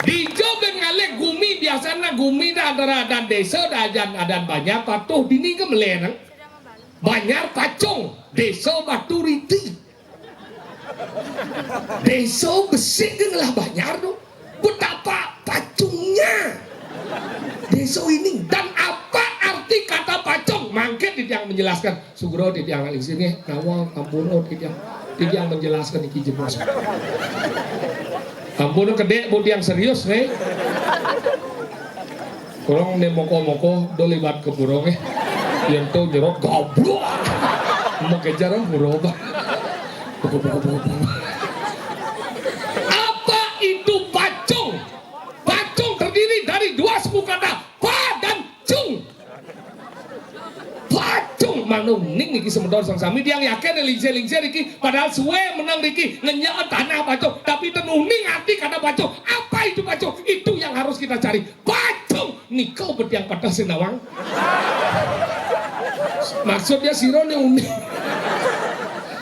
Dijo ben ngale gumi biasanya gumi da antara dan desa da adan banyak patuh dini ke melenang. Banyak pacung desa batu riti. Desa besi lah banyak tuh. Betapa pacungnya desa ini dan apa arti kata pacung? Mangke yang menjelaskan Sugro di yang lain sini nawa kampuno di yang menjelaskan iki jebos. Kampuno gede budi yang serius nih. Kurang nih moko do libat ke burung yang tuh nyerot goblok. Mau kejar burung. Apa itu pacung? Pacung terdiri dari dua suku kata pa dan cung. Pacung manung ning niki semedor sang sami yang yakin lingse iki padahal suwe menang niki ngenyak tanah pacung tapi tenuh ning arti kata pacung. Apa itu pacung? Itu yang harus kita cari. Pacung nikau betiang pada sinawang. Maksudnya siro nih unik.